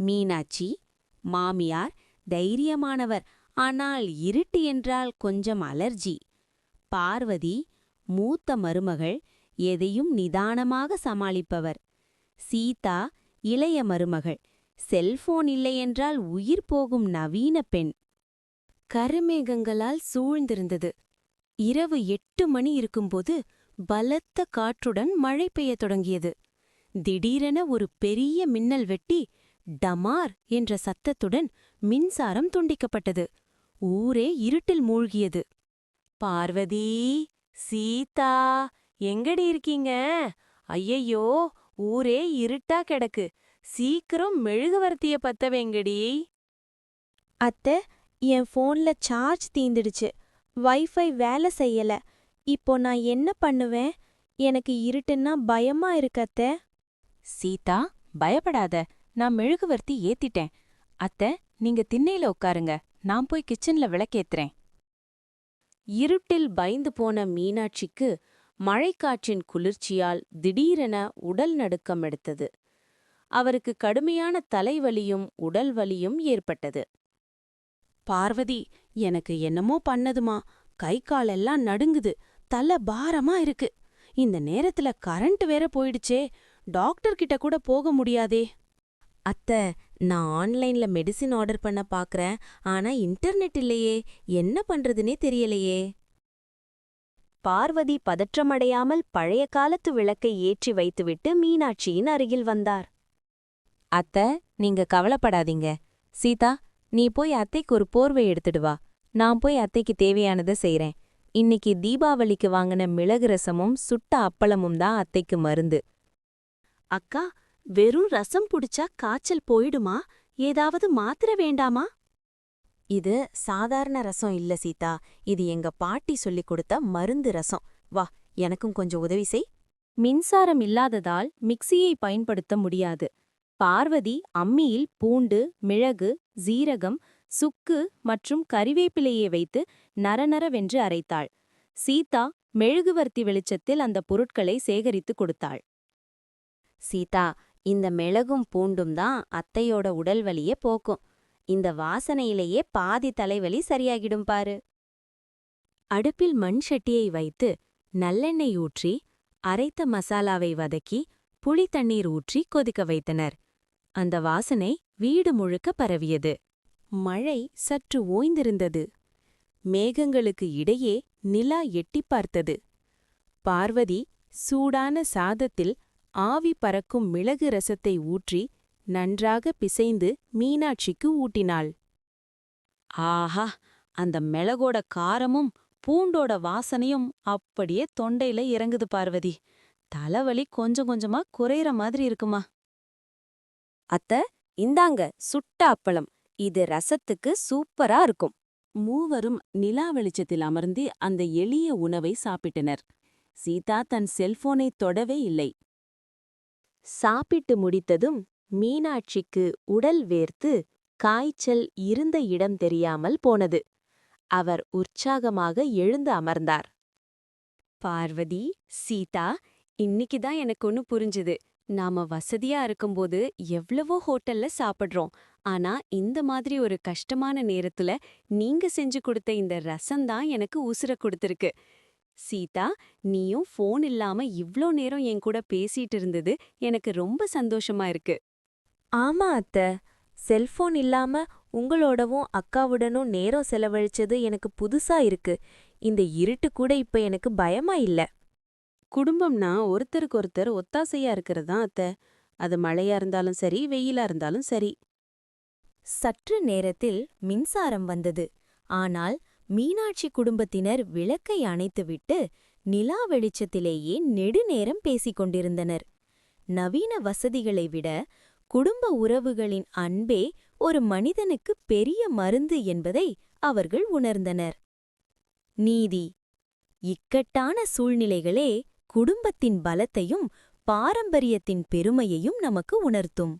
மீனாட்சி மாமியார் தைரியமானவர், ஆனால் இருட்டு என்றால் கொஞ்சம் அலர்ஜி. பார்வதி மூத்த மருமகள், எதையும் நிதானமாக சமாளிப்பவர். சீதா இளைய மருமகள், செல்போன் இல்லையென்றால் உயிர் போகும் நவீன பெண். கருமேகங்களால் சூழ்ந்திருந்தது. இரவு 8 மணி இருக்கும்போது பலத்த காற்றுடன் மழை பெய்யத் தொடங்கியது. திடீரென ஒரு பெரிய மின்னல் வெட்டி டமார் என்ற சத்தத்துடன் மின்சாரம் துண்டிக்கப்பட்டது. ஊரே இருட்டில் மூழ்கியது. பார்வதி, சீதா, எங்கடி இருக்கீங்க? ஐயையோ, ஊரே இருட்டா கிடக்கு. சீக்கிரம் மெழுகுவர்த்திய பத்த வைங்கடி. அத்தை, என் ஃபோன்ல சார்ஜ் தீந்துடுச்சு. வைஃபை வேலை செய்யல. இப்போ நான் என்ன பண்ணுவேன்? எனக்கு இருட்டுன்னா பயமா இருக்கு அத்தை. சீதா, பயப்படாத, நான் மெழுகுவர்த்தி ஏத்திட்டேன். அத்தை, நீங்க திண்ணையில உட்காருங்க, நான் போய் கிச்சன்ல விளக்கேத்துறேன். இருட்டில் பயந்து போன மீனாட்சிக்கு மழைக்காற்றின் குளிர்ச்சியால் திடீரென உடல் நடுக்கம் எடுத்தது. அவருக்கு கடுமையான தலைவலியும் உடல் வலியும் ஏற்பட்டது. பார்வதி, எனக்கு என்னமோ பண்ணதுமா, கை காலெல்லாம் நடுங்குது, தலை பாரமா இருக்கு. இந்த நேரத்துல கரண்ட் வேற போயிடுச்சே, டாக்டர் கிட்ட கூட போக முடியாதே. அத்தை, நான் ஆன்லைன்ல மெடிசின் ஆர்டர் பண்ண பாக்குறேன், ஆனா இன்டர்நெட் இல்லையே, என்ன பண்றதுனே தெரியலையே. பார்வதி பதற்றமடையாமல் பழைய காலத்து விளக்கை ஏற்றி வைத்துவிட்டு மீனாட்சியின் அருகில் வந்தார். அத்தை, நீங்க கவலைப்படாதீங்க. சீதா, நீ போய் அத்தைக்கு ஒரு போர்வை எடுத்துடு வா. நான் போய் அத்தைக்கு தேவையானதை செய்றேன். இன்னைக்கு தீபாவளிக்கு வாங்கின மிளகு ரசமும் சுட்ட அப்பளமும் தான் அத்தைக்கு மருந்து. அக்கா, வெறும் ரசம் புடிச்சா காய்ச்சல் போயிடுமா? ஏதாவது மாத்திரை வேண்டாமா? இது சாதாரண ரசம் இல்ல சீதா, இது எங்க பாட்டி சொல்லிக் கொடுத்த மருந்து ரசம். வா, எனக்கும் கொஞ்சம் உதவி செய். மின்சாரம் இல்லாததால் மிக்சியை பயன்படுத்த முடியாது. பார்வதி அம்மியில் பூண்டு, மிளகு, சீரகம், சுக்கு மற்றும் கறிவேப்பிலையை வைத்து நரநரவென்று அரைத்தாள். சீதா மெழுகுவர்த்தி வெளிச்சத்தில் அந்த பொருட்களை சேகரித்து கொடுத்தாள். சீதா, இந்த மிளகும் பூண்டும் தான் அத்தையோட உடல் வலியே போக்கும். இந்த வாசனையிலேயே பாதி தலைவலி சரியாகிடும் பாரு. அடுப்பில் மண் சட்டியை வைத்து நல்லெண்ணெய் ஊற்றி அரைத்த மசாலாவை வதக்கி புளி தண்ணீர் ஊற்றி கொதிக்க வைத்தனர். அந்த வாசனை வீடு முழுக்க பரவியது. மழை சற்று ஓய்ந்திருந்தது. மேகங்களுக்கு இடையே நிலா எட்டிப் பார்த்தது. பார்வதி சூடான சாதத்தில் ஆவி பறக்கும் மிளகு ரசத்தை ஊற்றி நன்றாக பிசைந்து மீனாட்சிக்கு ஊட்டினாள். ஆஹா, அந்த மிளகோட காரமும் பூண்டோட வாசனையும் அப்படியே தொண்டையில இறங்குது பார்வதி. தலைவலி கொஞ்சம் கொஞ்சமா குறையற மாதிரி இருக்குமா. அத்த, இந்தாங்க சுட்ட அப்பளம். இது ரசத்துக்கு சூப்பரா இருக்கும். மூவரும் நிலா வெளிச்சத்தில் அமர்ந்து அந்த எளிய உணவை சாப்பிட்டனர். சீதா தன் செல்போனை தொடவே இல்லை. சாப்பிட்டு முடித்ததும் மீனாட்சிக்கு உடல் வேர்த்து காய்ச்சல் இருந்த இடம் தெரியாமல் போனது. அவர் உற்சாகமாக எழுந்து அமர்ந்தார். பார்வதி, சீதா, இன்னிக்குதான் எனக்கு ஒன்னு புரிஞ்சுது. நாம வசதியா இருக்கும்போது எவ்வளவோ ஹோட்டல்ல சாப்பிடுறோம். ஆனா இந்த மாதிரி ஒரு கஷ்டமான நேரத்துல நீங்க செஞ்சு கொடுத்த இந்த ரசம்தான் எனக்கு உசுர கொடுத்திருக்கு. சீதா, நீயும் ஃபோன் இல்லாம இவ்ளோ நேரம் என் கூட பேசிட்டு இருந்தது எனக்கு ரொம்ப சந்தோஷமா இருக்கு. ஆமா அத்தை, செல்போன் இல்லாம உங்களோடவும் அக்காவுடனும் நேரம் செலவழிச்சது எனக்கு புதுசா இருக்கு. இந்த இருட்டு கூட இப்ப எனக்கு பயமா இல்ல. குடும்பம்னா ஒருத்தருக்கு ஒருத்தர் ஒத்தாசையா இருக்கிறதுதான் அத்தை. அது மழையா இருந்தாலும் சரி, வெயிலா இருந்தாலும் சரி. சற்று நேரத்தில் மின்சாரம் வந்தது. ஆனால் மீனாட்சி குடும்பத்தினர் விளக்கை அணைத்துவிட்டு நிலா வெளிச்சத்திலேயே நெடுநேரம் பேசிக் கொண்டிருந்தனர். நவீன வசதிகளை விட குடும்ப உறவுகளின் அன்பே ஒரு மனிதனுக்கு பெரிய மருந்து என்பதை அவர்கள் உணர்ந்தனர். நீதி: இக்கட்டான சூழ்நிலைகளே குடும்பத்தின் பலத்தையும் பாரம்பரியத்தின் பெருமையையும் நமக்கு உணர்த்தும்.